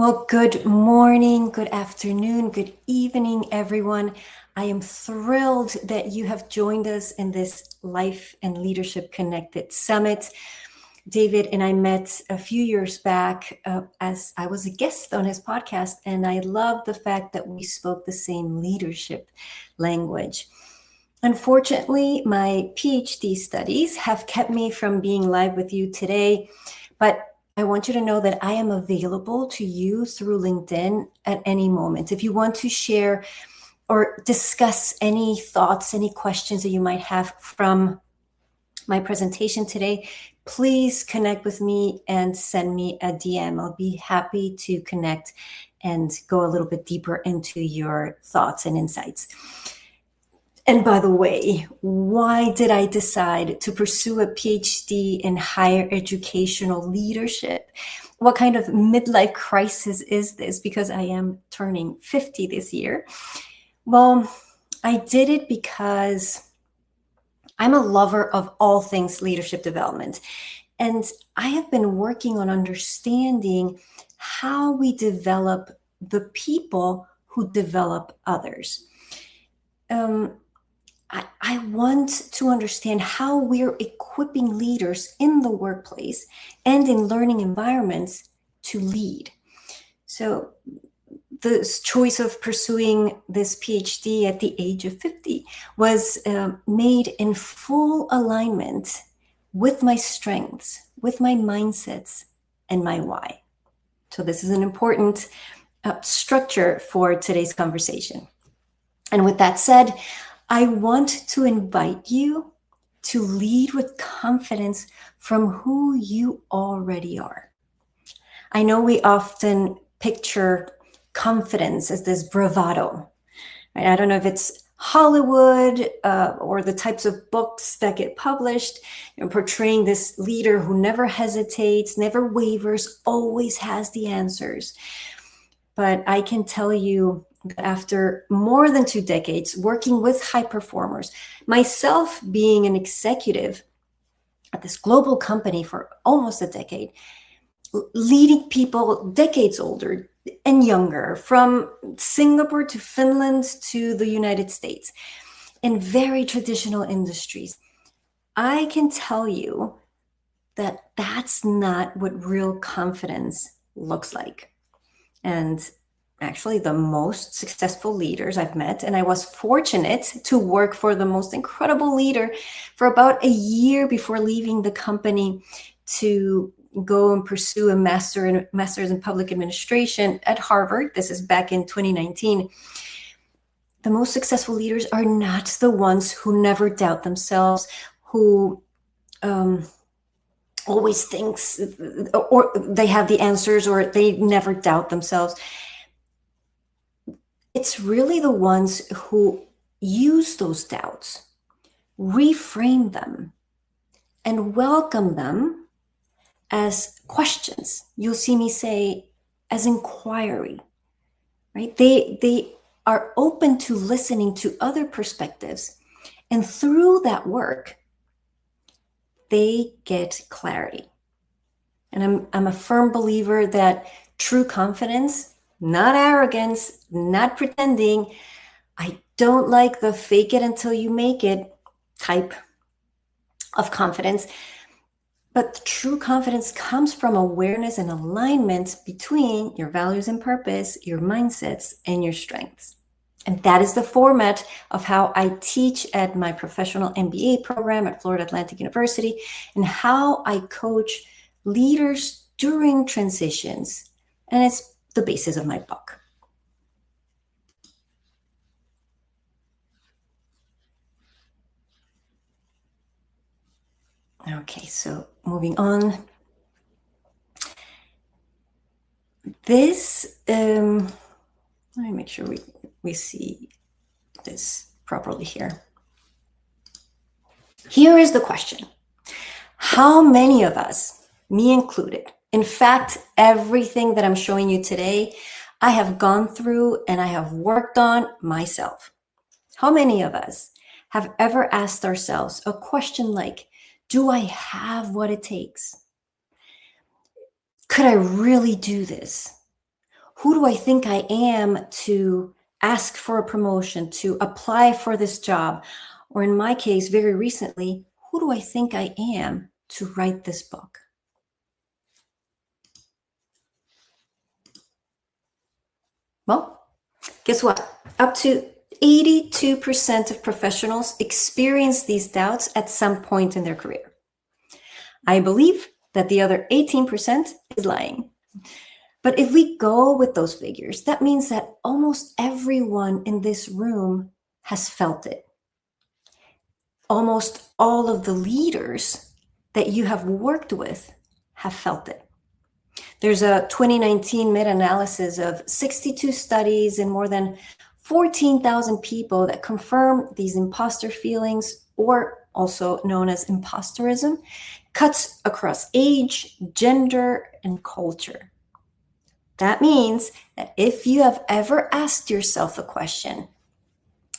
Well, good morning, good afternoon, good evening, everyone. I am thrilled that you have joined us in this Life and Leadership Connected Summit. David and I met a few years back as I was a guest on his podcast, and I love the fact that we spoke the same leadership language. Unfortunately, my PhD studies have kept me from being live with you today, but I want you to know that I am available to you through LinkedIn at any moment. If you want to share or discuss any thoughts, any questions that you might have from my presentation today, please connect with me and send me a DM. I'll be happy to connect and go a little bit deeper into your thoughts and insights. And by the way, why did I decide to pursue a PhD in higher educational leadership? What kind of midlife crisis is this? Because I am turning 50 this year. Well, I did it because I'm a lover of all things leadership development. And I have been working on understanding how we develop the people who develop others. I want to understand how we're equipping leaders in the workplace and in learning environments to lead. So the choice of pursuing this PhD at the age of 50 was made in full alignment with my strengths, with my mindsets, and my why. So this is an important structure for today's conversation. And with that said, I want to invite you to lead with confidence from who you already are. I know we often picture confidence as this bravado. Right? I don't know if it's Hollywood or the types of books that get published, portraying this leader who never hesitates, never wavers, always has the answers. But I can tell you, after more than 2 decades working with high performers, myself being an executive at this global company for almost a decade, leading people decades older and younger, from Singapore to Finland to the United States, in very traditional industries, I can tell you that that's not what real confidence looks like. And actually the most successful leaders I've met, and I was fortunate to work for the most incredible leader for about a year before leaving the company to go and pursue a master's in public administration at Harvard. This is back in 2019. The most successful leaders are not the ones who never doubt themselves, who always thinks, or they have the answers, or they never doubt themselves. It's really the ones who use those doubts, reframe them, and welcome them as questions. You'll see me say as inquiry, right? They are open to listening to other perspectives. And through that work, they get clarity. And I'm a firm believer that true confidence, not arrogance, not pretending, I don't like the fake it until you make it type of confidence. But true confidence comes from awareness and alignment between your values and purpose, your mindsets, and your strengths. And that is the format of how I teach at my professional MBA program at Florida Atlantic University, and how I coach leaders during transitions. And it's the basis of my book. Okay, so moving on. This, let me make sure we see this properly here. Here is the question. How many of us, me included, in fact, everything that I'm showing you today, I have gone through and I have worked on myself. How many of us have ever asked ourselves a question like, do I have what it takes? Could I really do this? Who do I think I am to ask for a promotion, to apply for this job? Or in my case, very recently, who do I think I am to write this book? Well, guess what? Up to 82% of professionals experience these doubts at some point in their career. I believe that the other 18% is lying. But if we go with those figures, that means that almost everyone in this room has felt it. Almost all of the leaders that you have worked with have felt it. There's a 2019 meta-analysis of 62 studies and more than 14,000 people that confirm these imposter feelings, or also known as imposterism, cuts across age, gender, and culture. That means that if you have ever asked yourself a question,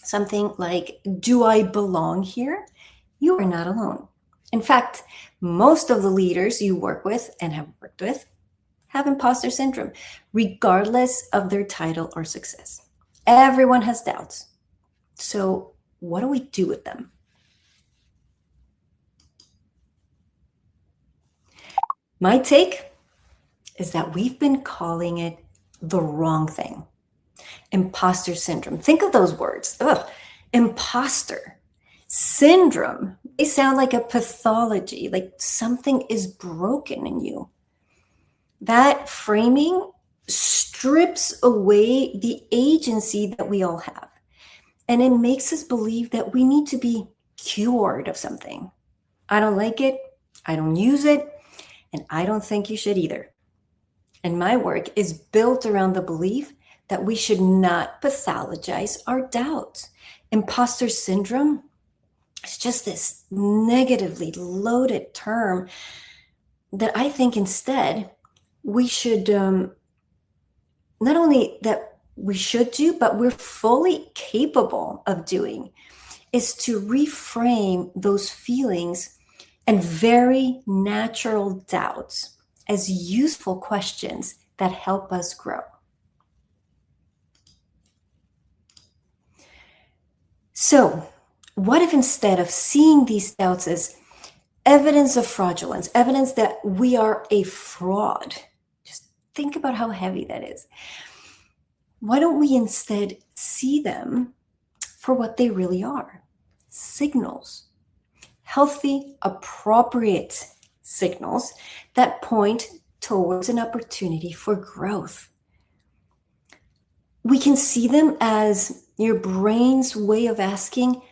something like, do I belong here? You are not alone. In fact, most of the leaders you work with and have worked with have imposter syndrome, regardless of their title or success. Everyone has doubts. So what do we do with them? My take is that we've been calling it the wrong thing. Imposter syndrome. Think of those words. Ugh. Imposter. Syndrome. They sound like a pathology, like something is broken in you. That framing strips away the agency that we all have. And it makes us believe that we need to be cured of something. I don't like it. I don't use it. And I don't think you should either. And my work is built around the belief that we should not pathologize our doubts. Imposter syndrome is just this negatively loaded term that I think instead we should, not only that we should do, but we're fully capable of doing, is to reframe those feelings and very natural doubts as useful questions that help us grow. So, what if instead of seeing these doubts as evidence of fraudulence, evidence that we are a fraud, just think about how heavy that is. Why don't we instead see them for what they really are? Signals. Healthy, appropriate signals that point towards an opportunity for growth. We can see them as your brain's way of asking,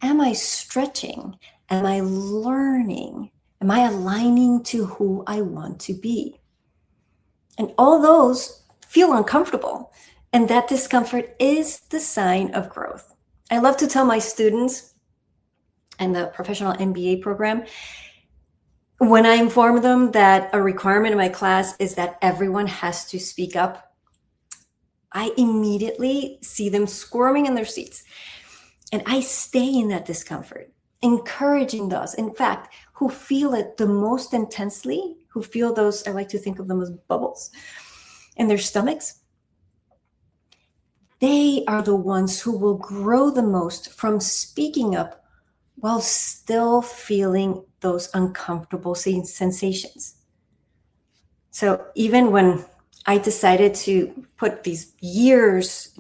am I stretching? Am I learning? Am I aligning to who I want to be? And all those feel uncomfortable. And that discomfort is the sign of growth. I love to tell my students in the professional MBA program, when I inform them that a requirement in my class is that everyone has to speak up, I immediately see them squirming in their seats. And I stay in that discomfort, encouraging those, in fact, who feel it the most intensely, who feel those, I like to think of them as bubbles in their stomachs. They are the ones who will grow the most from speaking up while still feeling those uncomfortable sensations. So even when I decided to put these years,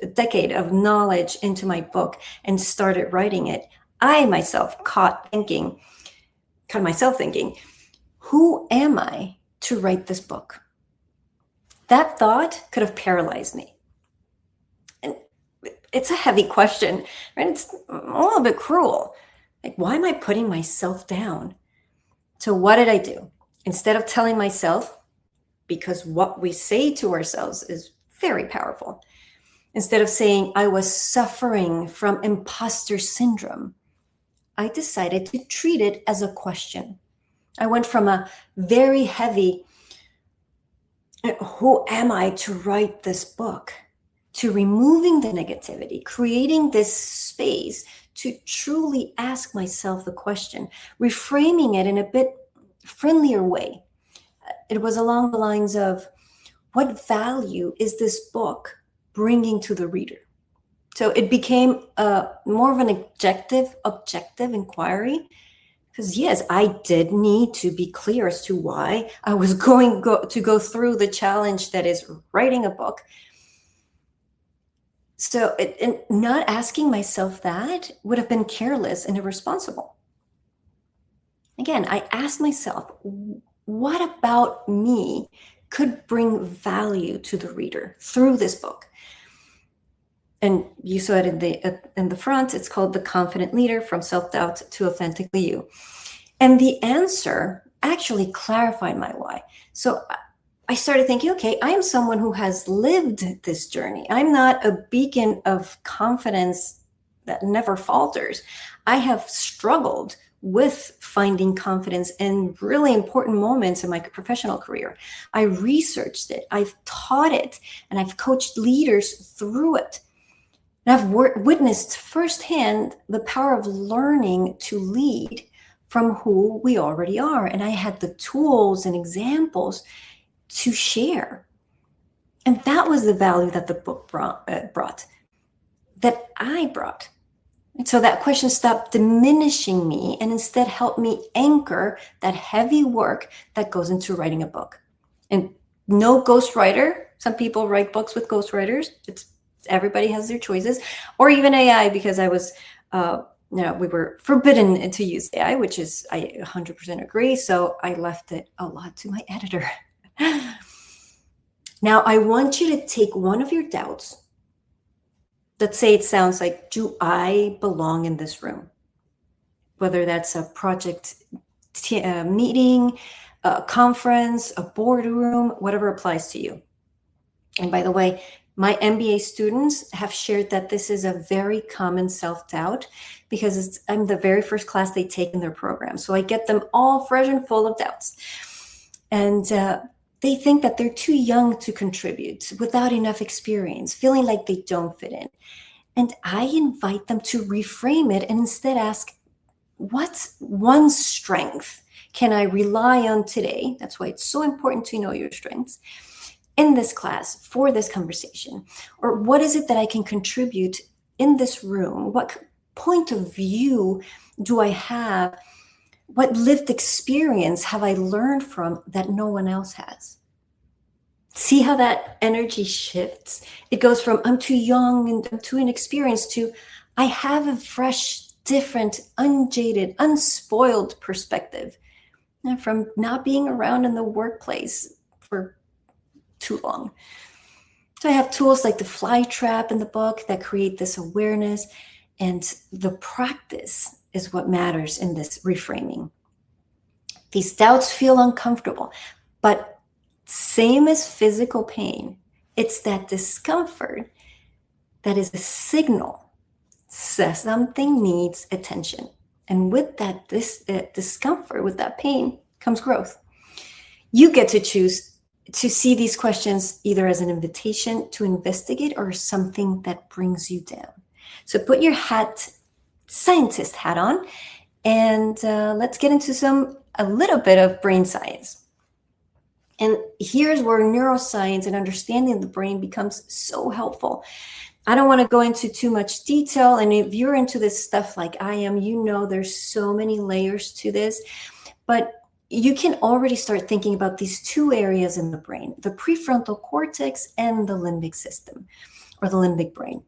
a decade of knowledge into my book and started writing it, I myself caught myself thinking, who am I to write this book? That thought could have paralyzed me. And it's a heavy question, right? It's a little bit cruel. Like, why am I putting myself down? So what did I do? Instead of telling myself, because what we say to ourselves is very powerful. Instead of saying I was suffering from imposter syndrome, I decided to treat it as a question. I went from a very heavy, who am I to write this book, to removing the negativity, creating this space to truly ask myself the question, reframing it in a bit friendlier way. It was along the lines of, what value is this book bringing to the reader? So it became more of an objective inquiry, because yes, I did need to be clear as to why I was going to go through the challenge that is writing a book. So not asking myself that would have been careless and irresponsible. Again, I asked myself, what about me could bring value to the reader through this book? And you saw it in the front. It's called The Confident Leader: From Self-Doubt to Authentically You. And the answer actually clarified my why. So I started thinking, okay, I am someone who has lived this journey. I'm not a beacon of confidence that never falters. I have struggled with finding confidence in really important moments in my professional career. I researched it, I've taught it, and I've coached leaders through it. And I've witnessed firsthand the power of learning to lead from who we already are. And I had the tools and examples to share. And that was the value that the book brought, that I brought. And so that question stopped diminishing me and instead helped me anchor that heavy work that goes into writing a book. And no ghostwriter. Some people write books with ghostwriters. Everybody has their choices, or even AI, because I was, we were forbidden to use AI, which is, I 100% agree. So I left it a lot to my editor. Now, I want you to take one of your doubts. Let's say it sounds like, do I belong in this room? Whether that's a project meeting, a conference, a boardroom, whatever applies to you. And by the way, my MBA students have shared that this is a very common self-doubt, because I'm the very first class they take in their program. So I get them all fresh and full of doubts. And they think that they're too young to contribute, without enough experience, feeling like they don't fit in. And I invite them to reframe it and instead ask, what's one strength can I rely on today? That's why it's so important to know your strengths in this class for this conversation. Or what is it that I can contribute in this room? What point of view do I have? What lived experience have I learned from that no one else has? See how that energy shifts? It goes from I'm too young and I'm too inexperienced to I have a fresh, different, unjaded, unspoiled perspective from not being around in the workplace for too long. So I have tools like the fly trap in the book that create this awareness, and the practice is what matters in this reframing. These doubts feel uncomfortable, but same as physical pain, it's that discomfort that is a signal that something needs attention. And with that discomfort, with that pain, comes growth. You get to choose to see these questions either as an invitation to investigate or something that brings you down. So put your scientist hat on, and let's get into a little bit of brain science. And here's where neuroscience and understanding the brain becomes so helpful. I don't want to go into too much detail. And if you're into this stuff like I am, you know there's so many layers to this. But you can already start thinking about these two areas in the brain, the prefrontal cortex and the limbic system, or the limbic brain.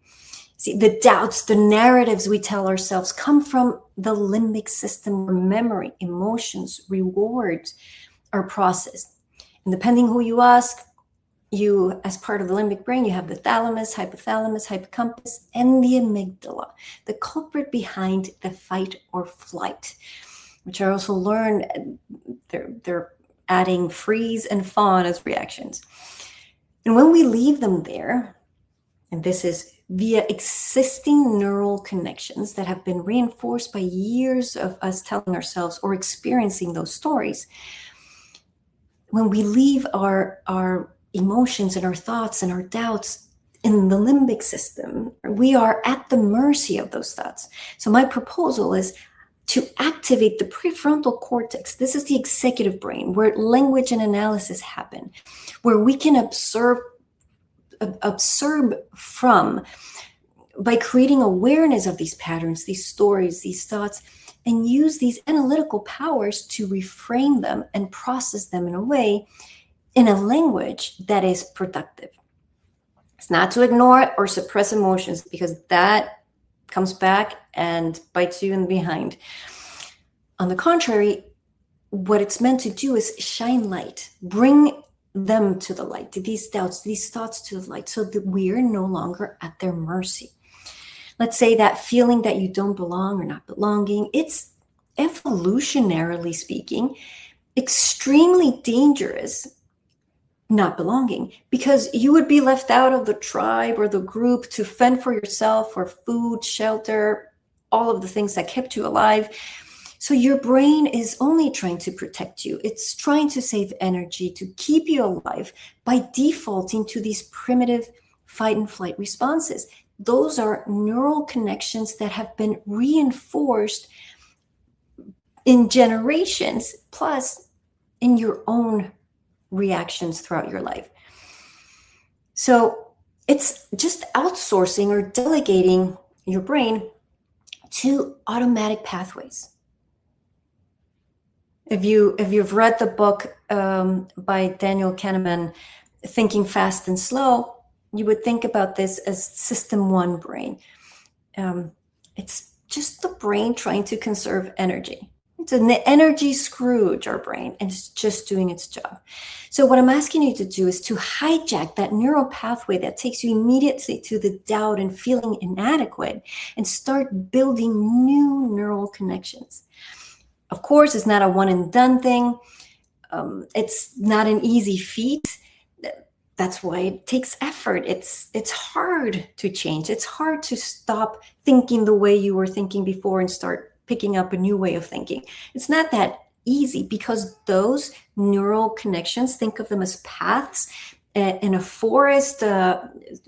See, the doubts, the narratives we tell ourselves come from the limbic system, where memory, emotions, rewards are processed. And depending who you ask, you, as part of the limbic brain, you have the thalamus, hypothalamus, hippocampus, and the amygdala, the culprit behind the fight or flight, which I also learned they're adding freeze and fawn as reactions. And when we leave them there, and this is via existing neural connections that have been reinforced by years of us telling ourselves or experiencing those stories, when we leave our emotions and our thoughts and our doubts in the limbic system, we are at the mercy of those thoughts. So my proposal is, to activate the prefrontal cortex. This is the executive brain, where language and analysis happen, where we can observe from by creating awareness of these patterns, these stories, these thoughts, and use these analytical powers to reframe them and process them in a way, in a language that is productive. It's not to ignore or suppress emotions, because that comes back and bites you in the behind. On the contrary, what it's meant to do is shine light, bring them to the light, these doubts, these thoughts to the light, so that we are no longer at their mercy. Let's say that feeling that you don't belong or not belonging, it's, evolutionarily speaking, extremely dangerous, not belonging, because you would be left out of the tribe or the group to fend for yourself for food, shelter, all of the things that kept you alive. So your brain is only trying to protect you. It's trying to save energy to keep you alive by defaulting to these primitive fight and flight responses. Those are neural connections that have been reinforced in generations, plus in your own reactions throughout your life. So it's just outsourcing or delegating your brain to automatic pathways. If you've read the book by Daniel Kahneman, Thinking Fast and Slow, you would think about this as system one brain. It's just the brain trying to conserve energy. It's an energy Scrooge, our brain, and it's just doing its job. So what I'm asking you to do is to hijack that neural pathway that takes you immediately to the doubt and feeling inadequate, and start building new neural connections. Of course, it's not a one and done thing. It's not an easy feat. That's why it takes effort. It's hard to change. It's hard to stop thinking the way you were thinking before and start picking up a new way of thinking. It's not that easy, because those neural connections, think of them as paths in a forest,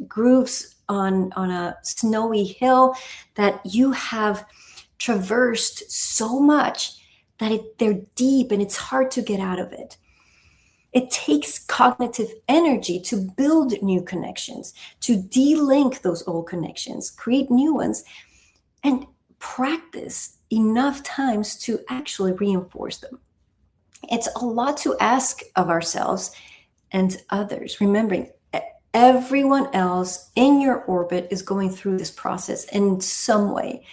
grooves on a snowy hill that you have traversed so much that they're deep and it's hard to get out of it. It takes cognitive energy to build new connections, to de-link those old connections, create new ones, and practice enough times to actually reinforce them. It's a lot to ask of ourselves and others, remembering everyone else in your orbit is going through this process in some way.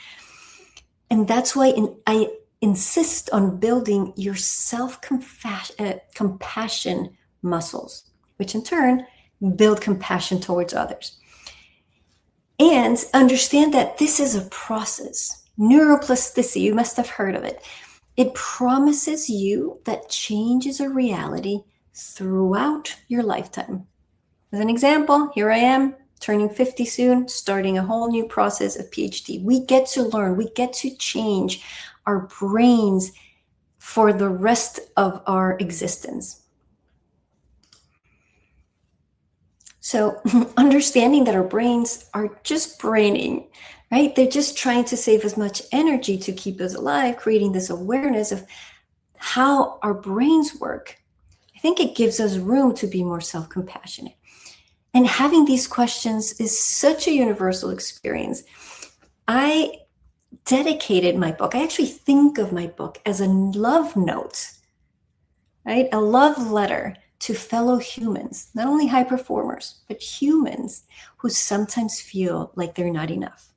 And that's why I insist on building your self-compassion muscles, which in turn build compassion towards others. And understand that this is a process. Neuroplasticity, you must have heard of it. It promises you that change is a reality throughout your lifetime. As an example, here I am, turning 50 soon, starting a whole new process of PhD. We get to learn, we get to change our brains for the rest of our existence. So understanding that our brains are just braining, right? They're just trying to save as much energy to keep us alive, creating this awareness of how our brains work. I think it gives us room to be more self-compassionate. And having these questions is such a universal experience. I dedicated my book. I actually think of my book as a love note, right? A love letter to fellow humans, not only high performers, but humans who sometimes feel like they're not enough.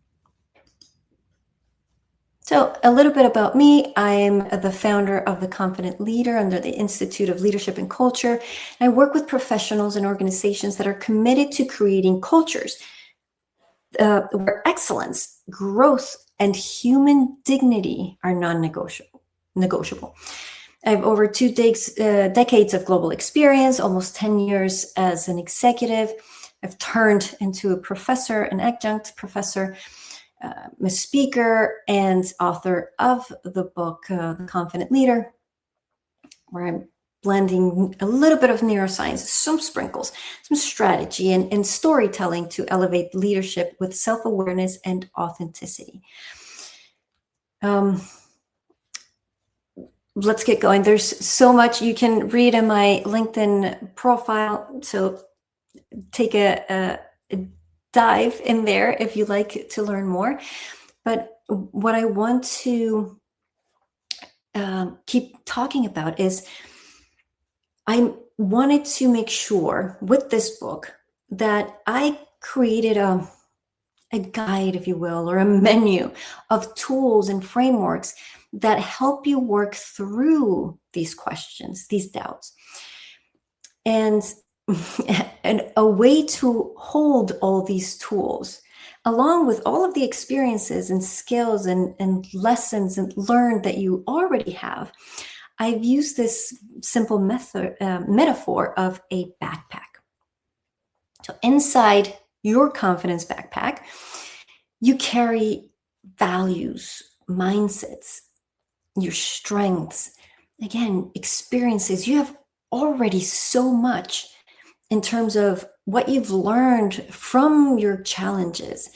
So a little bit about me. I am the founder of The Confident Leader under the Institute of Leadership and Culture. I work with professionals and organizations that are committed to creating cultures where excellence, growth, and human dignity are non-negotiable. I have over 2 decades of global experience, almost 10 years as an executive. I've turned into a professor, an adjunct professor, a speaker, and author of the book, The Confident Leader, where I'm blending a little bit of neuroscience, some sprinkles, some strategy, and storytelling to elevate leadership with self-awareness and authenticity. let's get going. There's so much you can read in my LinkedIn profile. So take a dive in there if you'd like to learn more. But what I want to keep talking about is I wanted to make sure with this book that I created a guide, if you will, or a menu of tools and frameworks that help you work through these questions, these doubts. And, and a way to hold all these tools, along with all of the experiences and skills and lessons and learned that you already have. I've used this simple metaphor of a backpack. So inside your confidence backpack, you carry values, mindsets, your strengths, again, experiences. You have already so much in terms of what you've learned from your challenges,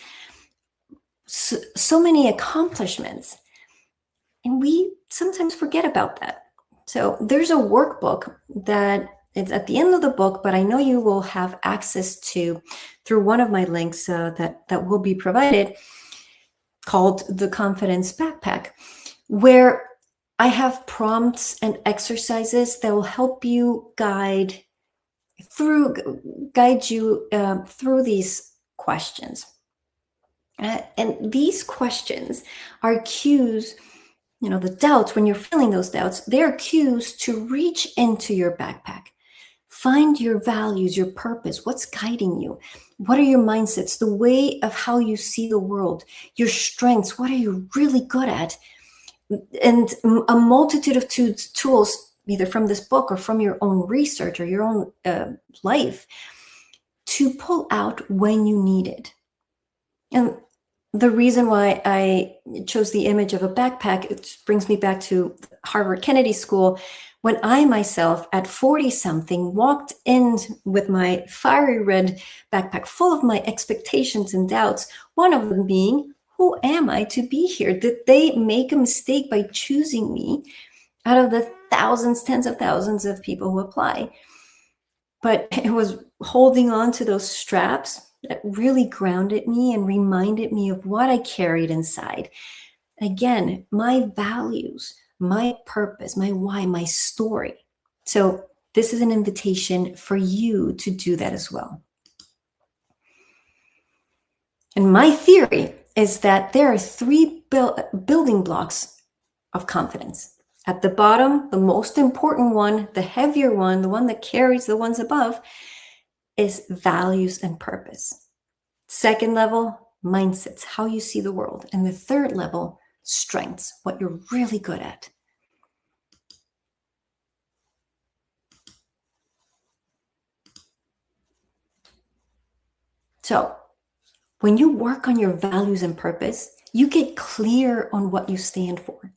so many accomplishments. And we sometimes forget about that. So there's a workbook that it's at the end of the book, but I know you will have access to through one of my links that will be provided, called the Confidence Backpack, where I have prompts and exercises that will help you guide you through these questions. And these questions are cues, the doubts, when you're feeling those doubts, they're cues to reach into your backpack. Find your values, your purpose, what's guiding you? What are your mindsets, the way of how you see the world, your strengths, what are you really good at? And a multitude of tools, either from this book or from your own research or your own life, to pull out when you need it. And the reason why I chose the image of a backpack, it brings me back to Harvard Kennedy School, when I myself at 40-something walked in with my fiery red backpack full of my expectations and doubts, one of them being, who am I to be here? Did they make a mistake by choosing me out of the thousands, tens of thousands of people who apply? But it was holding on to those straps that really grounded me and reminded me of what I carried inside. Again, my values, my purpose, my why, my story. So this is an invitation for you to do that as well. And my theory is that there are three building blocks of confidence. At the bottom, the most important one, the heavier one, the one that carries the ones above, is values and purpose. Second level, mindsets, how you see the world. And the third level, strengths, what you're really good at. So when you work on your values and purpose, you get clear on what you stand for.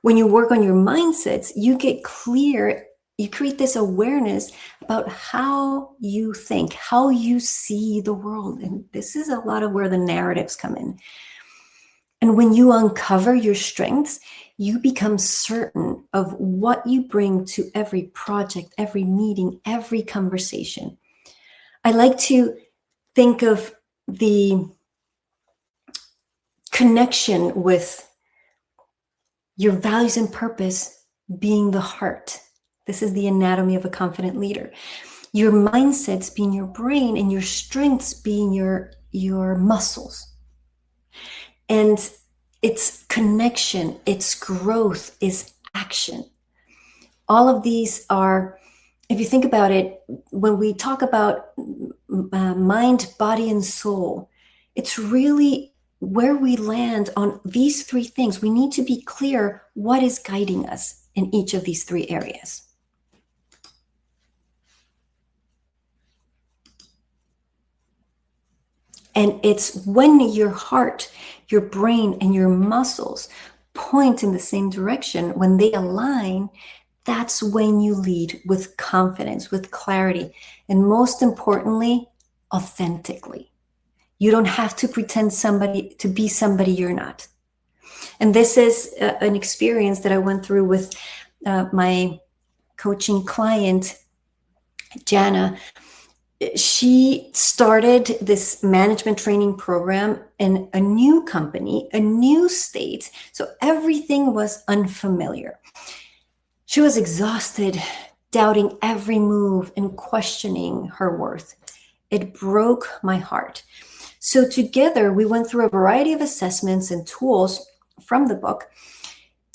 When you work on your mindsets, you get clear, you create this awareness about how you think, how you see the world. And this is a lot of where the narratives come in. And when you uncover your strengths, you become certain of what you bring to every project, every meeting, every conversation. I like to think of the connection with your values and purpose being the heart. This is the anatomy of a confident leader. Your mindsets being your brain and your strengths being your muscles. And its connection, its growth is action. All of these are, if you think about it, when we talk about mind, body, and soul, it's really where we land on these three things. We need to be clear what is guiding us in each of these three areas. And it's when your heart, your brain, and your muscles point in the same direction, when they align, that's when you lead with confidence, with clarity, and most importantly, authentically. You don't have to pretend to be somebody you're not. And this is an experience that I went through with my coaching client, Jana, she started this management training program in a new company, a new state. So everything was unfamiliar. She was exhausted, doubting every move and questioning her worth. It broke my heart. So together we went through a variety of assessments and tools from the book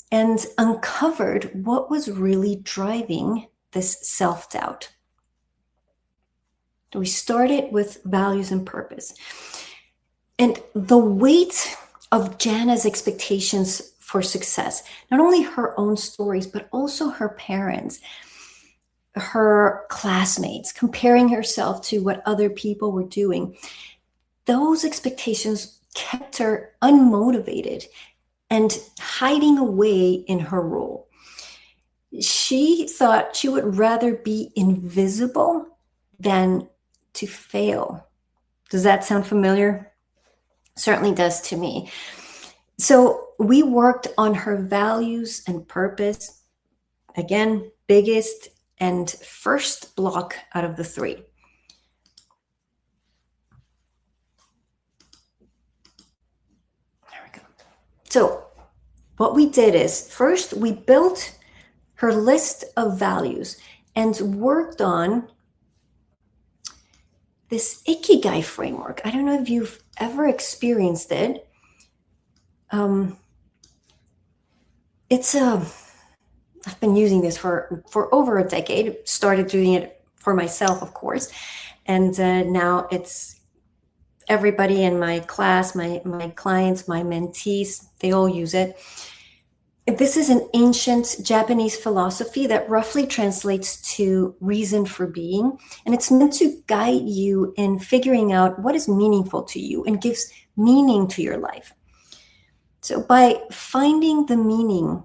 and uncovered what was really driving this self-doubt. We started with values and purpose. And the weight of Jana's expectations for success, not only her own stories, but also her parents, her classmates, comparing herself to what other people were doing, those expectations kept her unmotivated and hiding away in her role. She thought she would rather be invisible than to fail. Does that sound familiar? Certainly does to me. So we worked on her values and purpose. Again, biggest and first block out of the three. There we go. So what we did is first we built her list of values and worked on this Ikigai framework. I don't know if you've ever experienced it. I've been using this for over a decade. Started doing it for myself, of course, and now it's everybody in my class, my clients, my mentees, they all use it. This is an ancient Japanese philosophy that roughly translates to reason for being, and it's meant to guide you in figuring out what is meaningful to you and gives meaning to your life. So by finding the meaning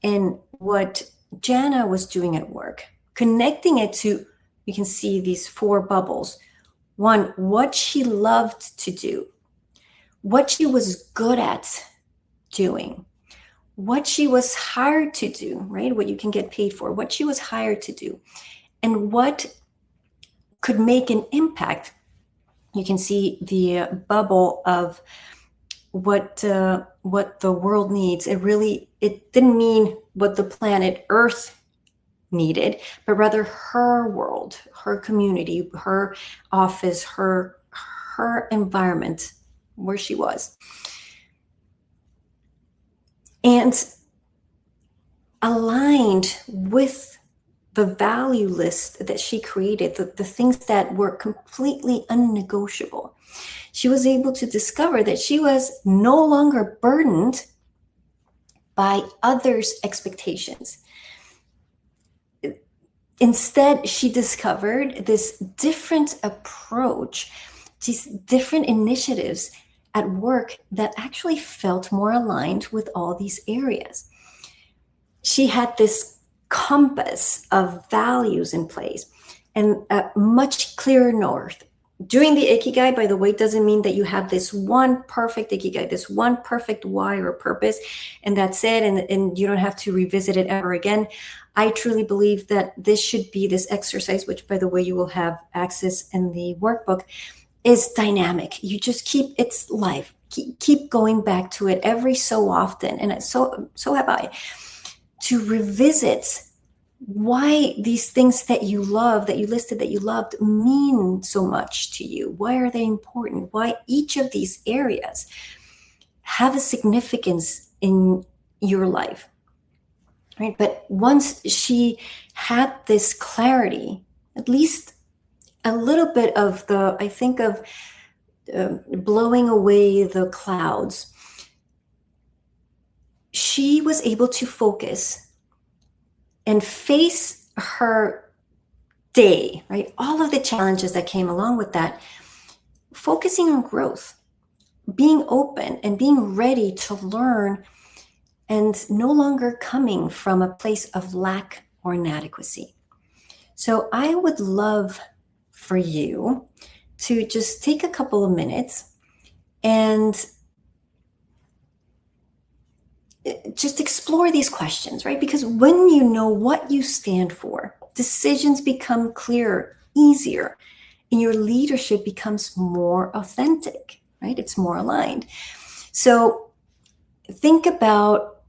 in what Jana was doing at work, connecting it to, you can see these 4 bubbles. 1, what she loved to do, what she was good at doing, what she was hired to do, right? What you can get paid for, what she was hired to do, and what could make an impact. You can see the bubble of what the world needs. It didn't mean what the planet Earth needed, but rather her world, her community, her office, her environment where she was. And aligned with the value list that she created, the things that were completely unnegotiable, she was able to discover that she was no longer burdened by others' expectations. Instead, she discovered this different approach, these different initiatives at work that actually felt more aligned with all these areas. She had this compass of values in place and a much clearer north. Doing the Ikigai, by the way, doesn't mean that you have this one perfect Ikigai, this one perfect why or purpose, and that's it, and you don't have to revisit it ever again. I truly believe that this should be this exercise, which, by the way, you will have access in the workbook, is dynamic. You just keep its life, keep going back to it every so often, and so have I, to revisit why these things that you love, that you listed that you loved, mean so much to you. Why are they important? Why each of these areas have a significance in your life, right? But once she had this clarity, at least a little bit of I think of blowing away the clouds, she was able to focus and face her day, right? All of the challenges that came along with that, focusing on growth, being open and being ready to learn, and no longer coming from a place of lack or inadequacy. So I would love for you to just take a couple of minutes and just explore these questions, right? Because when you know what you stand for, decisions become clearer, easier, and your leadership becomes more authentic, right? It's more aligned. So think about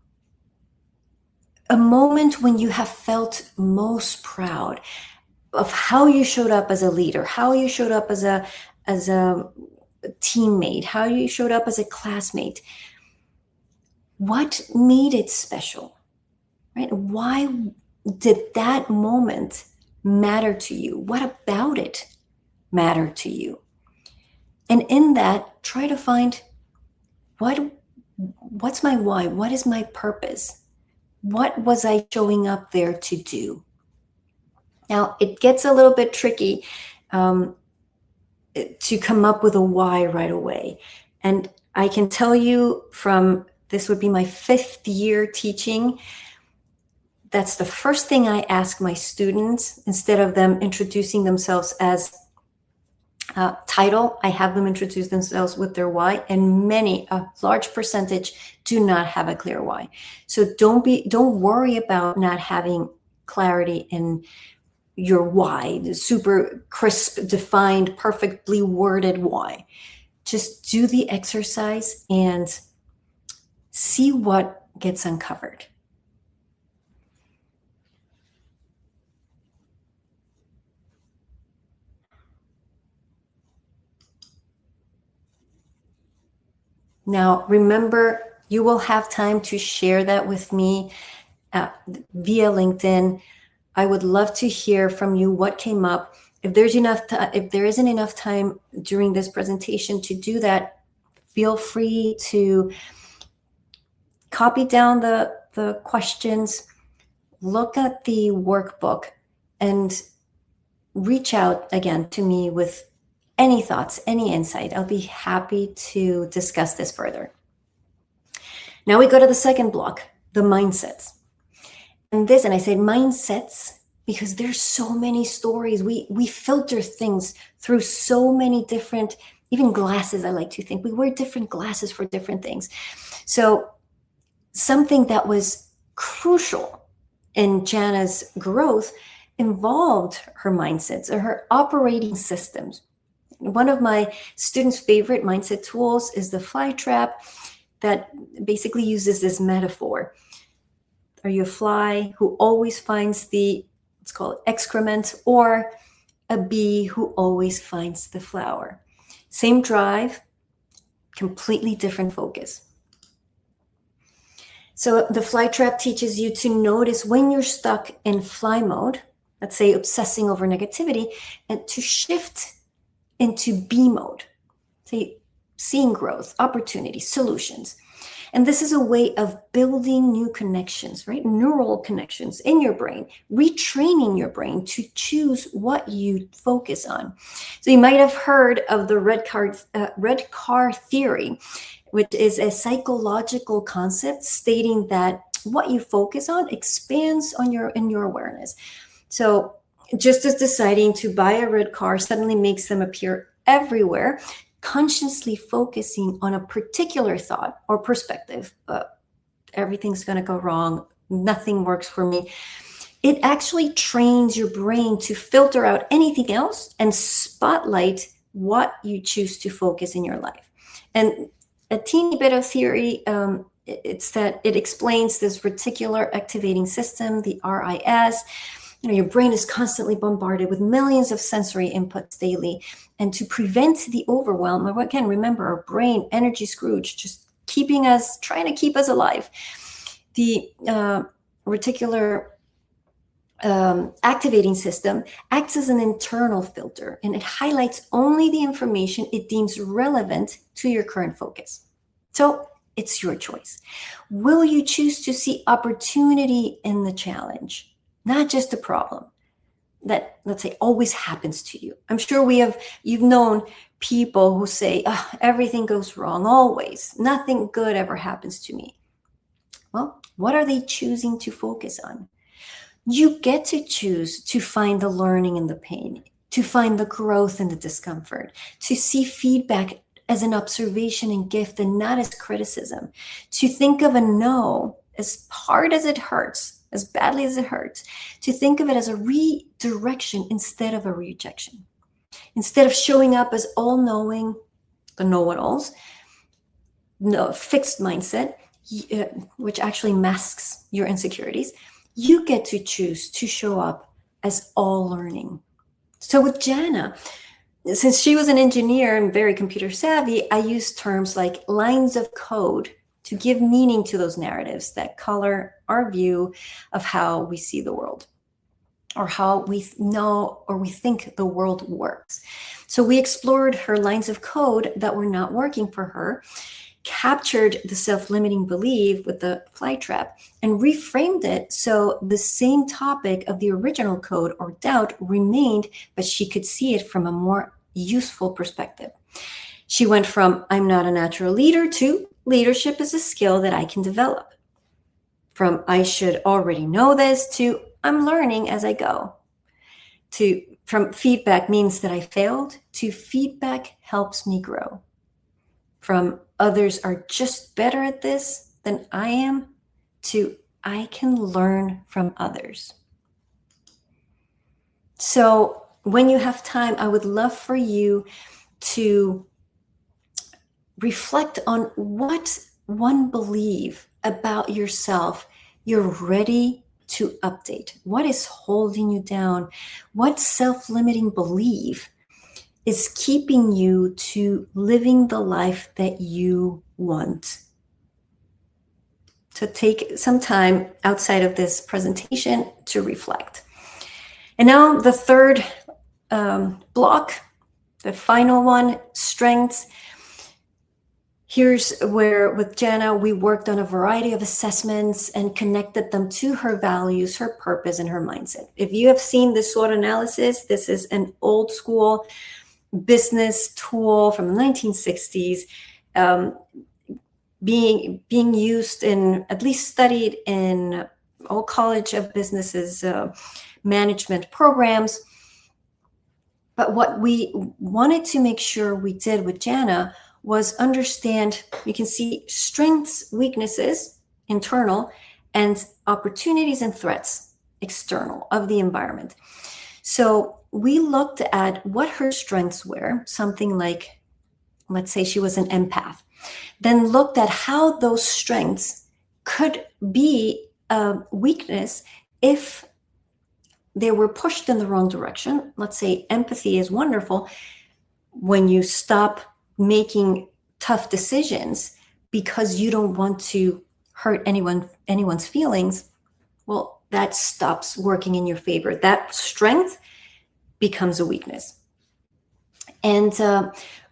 a moment when you have felt most proud of how you showed up as a leader, how you showed up as a teammate, how you showed up as a classmate. What made it special, right? Why did that moment matter to you? What about it mattered to you? And in that, try to find what's my why? What is my purpose? What was I showing up there to do? Now, it gets a little bit tricky to come up with a why right away. And I can tell you from this would be my 5th year teaching. That's the first thing I ask my students. Instead of them introducing themselves as title, I have them introduce themselves with their why, and a large percentage do not have a clear why. So don't worry about not having clarity in your why, the super crisp, defined, perfectly worded why. Just do the exercise and see what gets uncovered. Now, remember, you will have time to share that with me via LinkedIn. I would love to hear from you what came up. If there isn't enough time during this presentation to do that, feel free to copy down the questions, look at the workbook, and reach out again to me with any thoughts, any insight. I'll be happy to discuss this further. Now we go to the second block, the mindsets. And I said mindsets because there's so many stories. We filter things through so many different, even glasses, I like to think. We wear different glasses for different things. So something that was crucial in Jana's growth involved her mindsets or her operating systems. One of my students' favorite mindset tools is the fly trap that basically uses this metaphor. Are you a fly who always finds let's call it excrement, or a bee who always finds the flower? Same drive, completely different focus. So the fly trap teaches you to notice when you're stuck in fly mode, let's say obsessing over negativity, and to shift into bee mode, say seeing growth, opportunity, solutions. And this is a way of building new connections, right? Neural connections in your brain, retraining your brain to choose what you focus on. So you might have heard of the red car theory, which is a psychological concept stating that what you focus on expands in your awareness. So just as deciding to buy a red car suddenly makes them appear everywhere, consciously focusing on a particular thought or perspective, everything's going to go wrong, nothing works for me, it actually trains your brain to filter out anything else and spotlight what you choose to focus in your life. And a teeny bit of theory, it's that it explains this reticular activating system, the RIS. Your brain is constantly bombarded with millions of sensory inputs daily. And to prevent the overwhelm, again, remember our brain, energy Scrooge, just trying to keep us alive. The reticular activating system acts as an internal filter, and it highlights only the information it deems relevant to your current focus. So it's your choice. Will you choose to see opportunity in the challenge, not just a problem that, let's say, always happens to you? I'm sure you've known people who say, oh, everything goes wrong always, nothing good ever happens to me. Well, what are they choosing to focus on? You get to choose to find the learning in the pain, to find the growth in the discomfort, to see feedback as an observation and gift and not as criticism. To think of a no, as hard as it hurts, as badly as it hurts, to think of it as a redirection instead of a rejection. Instead of showing up as all-knowing, the know-it-alls, no, fixed mindset, which actually masks your insecurities, you get to choose to show up as all learning. So with Jana, since she was an engineer and very computer savvy, I used terms like lines of code to give meaning to those narratives that color our view of how we see the world, or how we know or we think the world works. So we explored her lines of code that were not working for her, captured the self-limiting belief with the fly trap, and reframed it so the same topic of the original code or doubt remained, but she could see it from a more useful perspective. She went from I'm not a natural leader to leadership is a skill that I can develop. From I should already know this to I'm learning as I go. From feedback means that I failed to feedback helps me grow. From others are just better at this than I am to I can learn from others. So when you have time, I would love for you to reflect on what one belief about yourself you're ready to update. What is holding you down? What self-limiting belief is keeping you to living the life that you want? So take some time outside of this presentation to reflect. And now the third block, the final one, strengths. Here's where with Jana, we worked on a variety of assessments and connected them to her values, her purpose, and her mindset. If you have seen the SWOT analysis, this is an old school business tool from the 1960s, being used in, at least studied in all College of Businesses management programs. But what we wanted to make sure we did with Jana was understand, you can see strengths, weaknesses, internal, and opportunities and threats, external, of the environment. So we looked at what her strengths were, something like, let's say she was an empath, then looked at how those strengths could be a weakness if they were pushed in the wrong direction. Let's say empathy is wonderful when you stop making tough decisions because you don't want to hurt anyone's feelings. Well, that stops working in your favor. That strength becomes a weakness. And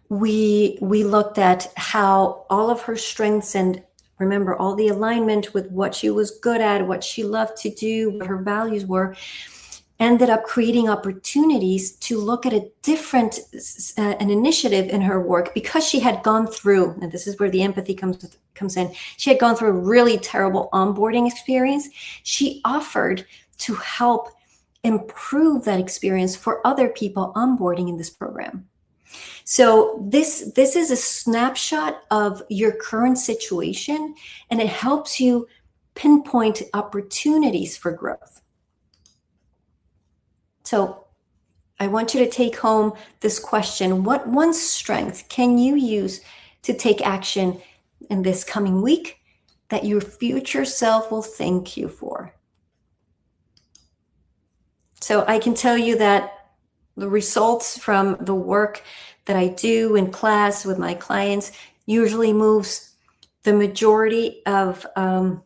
we looked at how all of her strengths, and remember all the alignment with what she was good at, what she loved to do, what her values were, ended up creating opportunities to look at a different an initiative in her work, because she had gone through, and this is where the empathy comes in, she had gone through a really terrible onboarding experience. She offered to help improve that experience for other people onboarding in this program. So this is a snapshot of your current situation, and it helps you pinpoint opportunities for growth. So I want you to take home this question: what one strength can you use to take action in this coming week that your future self will thank you for? So I can tell you that the results from the work that I do in class with my clients usually moves the majority of the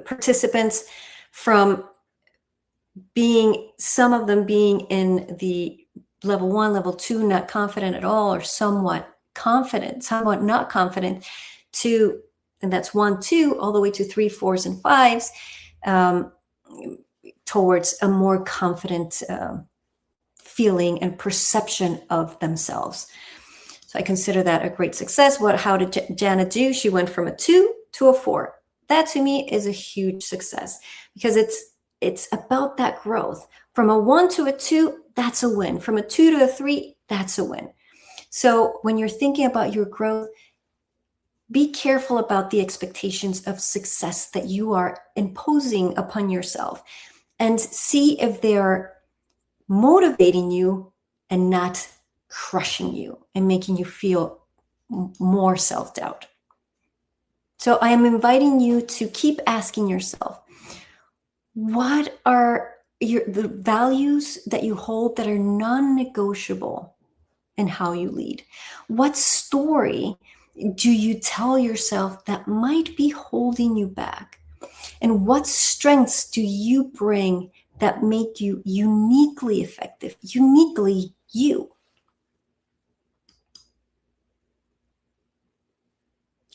participants from being, some of them being in the level 1, level 2, not confident at all, or somewhat confident, somewhat not confident, to, and that's 1, 2, all the way to 3, 4s, and 5s, towards a more confident feeling and perception of themselves. So I consider that a great success. How did Jana do? She went from a 2 to a 4. That to me is a huge success, because it's about that growth. From a 1 to a 2, that's a win. From a 2 to a 3, that's a win. So when you're thinking about your growth, be careful about the expectations of success that you are imposing upon yourself, and see if they're motivating you and not crushing you and making you feel more self-doubt. So I am inviting you to keep asking yourself, what are the values that you hold that are non-negotiable in how you lead? What story do you tell yourself that might be holding you back? And what strengths do you bring that make you uniquely effective, uniquely you?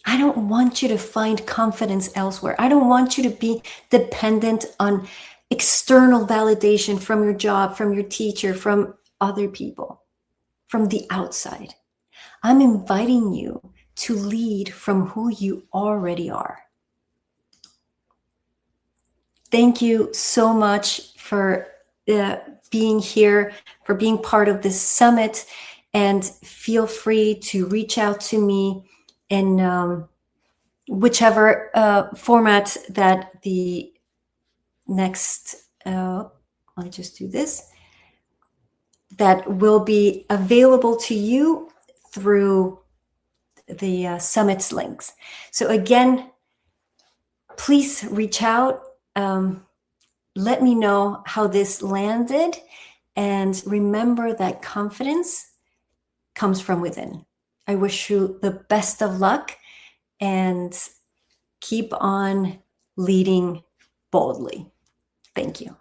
I don't want you to find confidence elsewhere. I don't want you to be dependent on external validation from your job, from your teacher, from other people, from the outside. I'm inviting you to lead from who you already are. Thank you so much for being here, for being part of this summit, and feel free to reach out to me in whichever format that the next, I'll just do this, that will be available to you through the summit's links. So again, please reach out. Let me know how this landed, and remember that confidence comes from within. I wish you the best of luck, and keep on leading boldly. Thank you.